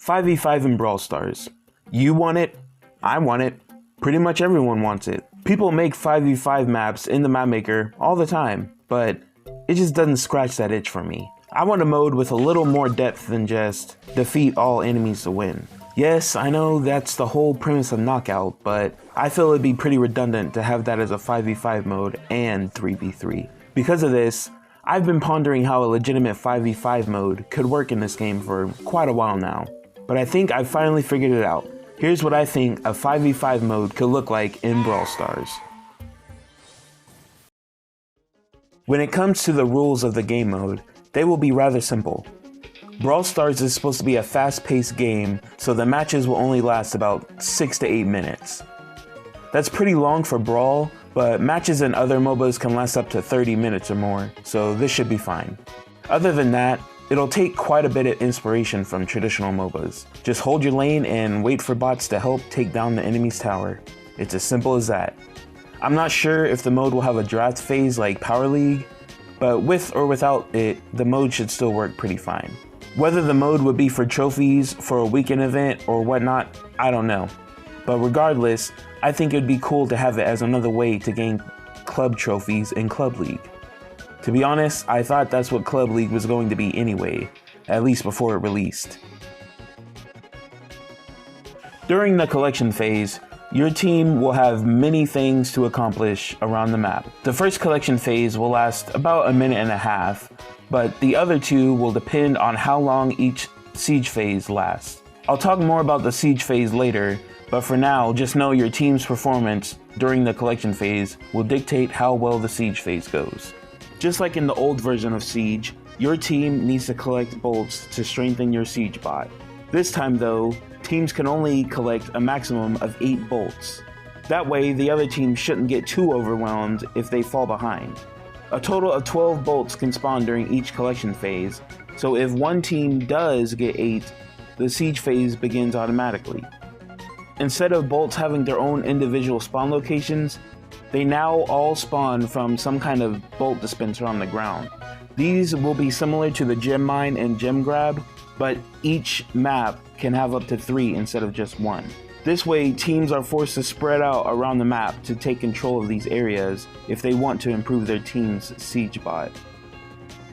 5v5 in Brawl Stars. You want it, I want it, pretty much everyone wants it. People make 5v5 maps in the map maker all the time, but it just doesn't scratch that itch for me. I want a mode with a little more depth than just defeat all enemies to win. Yes, I know that's the whole premise of Knockout, but I feel it'd be pretty redundant to have that as a 5v5 mode and 3v3. Because of this, I've been pondering how a legitimate 5v5 mode could work in this game for quite a while now. But I think I've finally figured it out. Here's what I think a 5v5 mode could look like in Brawl Stars. When it comes to the rules of the game mode, they will be rather simple. Brawl Stars is supposed to be a fast-paced game, so the matches will only last about 6 to 8 minutes. That's pretty long for Brawl, but matches in other MOBAs can last up to 30 minutes or more, so this should be fine. Other than that, it'll take quite a bit of inspiration from traditional MOBAs. Just hold your lane and wait for bots to help take down the enemy's tower. It's as simple as that. I'm not sure if the mode will have a draft phase like Power League, but with or without it, the mode should still work pretty fine. Whether the mode would be for trophies, for a weekend event, or whatnot, I don't know. But regardless, I think it'd be cool to have it as another way to gain club trophies in Club League. To be honest, I thought that's what Club League was going to be anyway, at least before it released. During the collection phase, your team will have many things to accomplish around the map. The first collection phase will last about a minute and a half, but the other two will depend on how long each siege phase lasts. I'll talk more about the siege phase later, but for now, just know your team's performance during the collection phase will dictate how well the siege phase goes. Just like in the old version of Siege, your team needs to collect bolts to strengthen your siege bot. This time though, teams can only collect a maximum of 8 bolts. That way, the other team shouldn't get too overwhelmed if they fall behind. A total of 12 bolts can spawn during each collection phase, so if one team does get 8, the siege phase begins automatically. Instead of bolts having their own individual spawn locations, they now all spawn from some kind of bolt dispenser on the ground. These will be similar to the gem mine and gem grab, but each map can have up to 3 instead of just 1. This way, teams are forced to spread out around the map to take control of these areas if they want to improve their team's siege bot.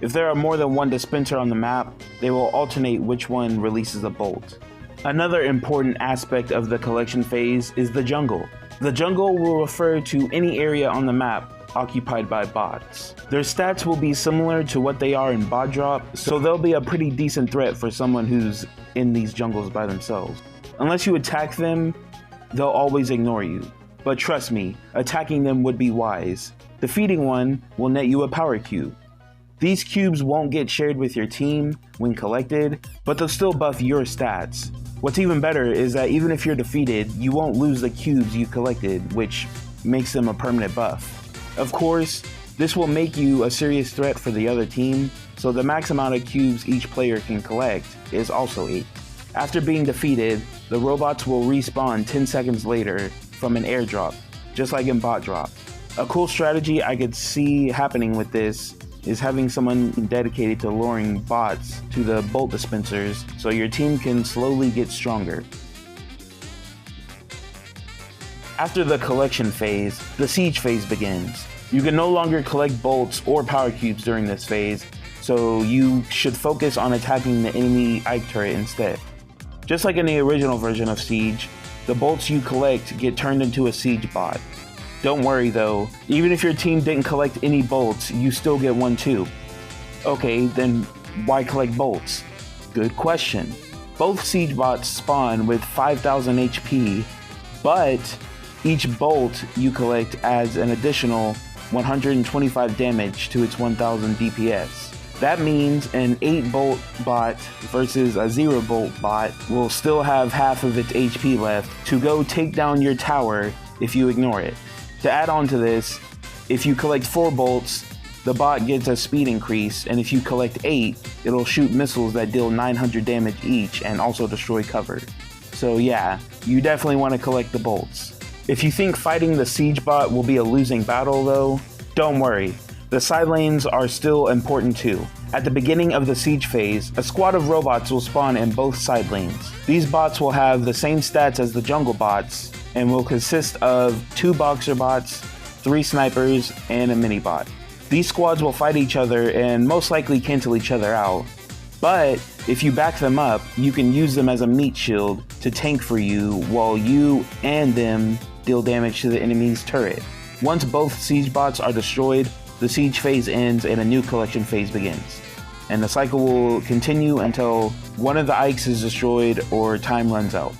If there are more than one dispenser on the map, they will alternate which one releases a bolt. Another important aspect of the collection phase is the jungle. The jungle will refer to any area on the map occupied by bots. Their stats will be similar to what they are in bot drop, so they'll be a pretty decent threat for someone who's in these jungles by themselves. Unless you attack them, they'll always ignore you. But trust me, attacking them would be wise. Defeating one will net you a power cube. These cubes won't get shared with your team when collected, but they'll still buff your stats. What's even better is that even if you're defeated, you won't lose the cubes you collected, which makes them a permanent buff. Of course, this will make you a serious threat for the other team, so the max amount of cubes each player can collect is also 8. After being defeated, the robots will respawn 10 seconds later from an airdrop, just like in bot drop. A cool strategy I could see happening with this is having someone dedicated to luring bots to the bolt dispensers so your team can slowly get stronger. After the collection phase, the siege phase begins. You can no longer collect bolts or power cubes during this phase, so you should focus on attacking the enemy Ike turret instead. Just like in the original version of Siege, the bolts you collect get turned into a siege bot. Don't worry though, even if your team didn't collect any bolts, you still get one too. Okay, then why collect bolts? Good question. Both siege bots spawn with 5000 HP, but each bolt you collect adds an additional 125 damage to its 1000 DPS. That means an 8 bolt bot versus a 0 bolt bot will still have half of its HP left to go take down your tower if you ignore it. To add on to this, if you collect 4 bolts, the bot gets a speed increase, and if you collect 8, it'll shoot missiles that deal 900 damage each and also destroy cover. So yeah, you definitely want to collect the bolts. If you think fighting the siege bot will be a losing battle though, don't worry. The side lanes are still important too. At the beginning of the siege phase, a squad of robots will spawn in both side lanes. These bots will have the same stats as the jungle bots and will consist of 2 boxer bots, 3 snipers, and a mini bot. These squads will fight each other and most likely cancel each other out, but if you back them up, you can use them as a meat shield to tank for you while you and them deal damage to the enemy's turret. Once both siege bots are destroyed, the siege phase ends and a new collection phase begins. And the cycle will continue until one of the Ikes is destroyed or time runs out.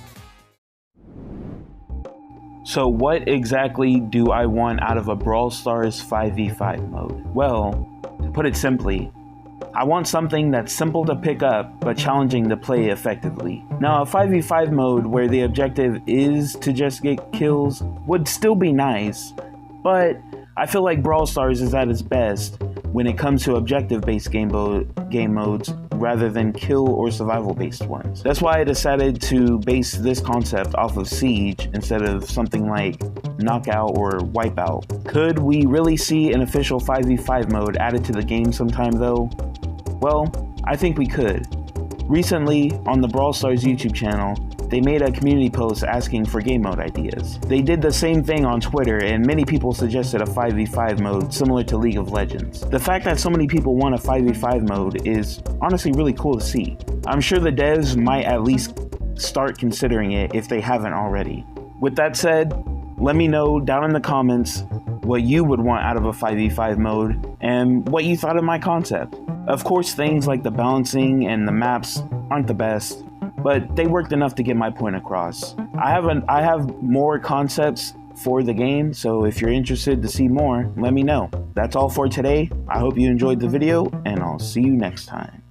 So what exactly do I want out of a Brawl Stars 5v5 mode? Well, to put it simply, I want something that's simple to pick up but challenging to play effectively. Now, a 5v5 mode where the objective is to just get kills would still be nice, but I feel like Brawl Stars is at its best when it comes to objective-based game modes rather than kill or survival-based ones. That's why I decided to base this concept off of Siege instead of something like Knockout or Wipeout. Could we really see an official 5v5 mode added to the game sometime though? Well, I think we could. Recently, on the Brawl Stars YouTube channel, they made a community post asking for game mode ideas. They did the same thing on Twitter, and many people suggested a 5v5 mode similar to League of Legends. The fact that so many people want a 5v5 mode is honestly really cool to see. I'm sure the devs might at least start considering it if they haven't already. With that said, let me know down in the comments what you would want out of a 5v5 mode and what you thought of my concept. Of course, things like the balancing and the maps aren't the best, but they worked enough to get my point across. I have more concepts for the game, so if you're interested to see more, let me know. That's all for today. I hope you enjoyed the video, and I'll see you next time.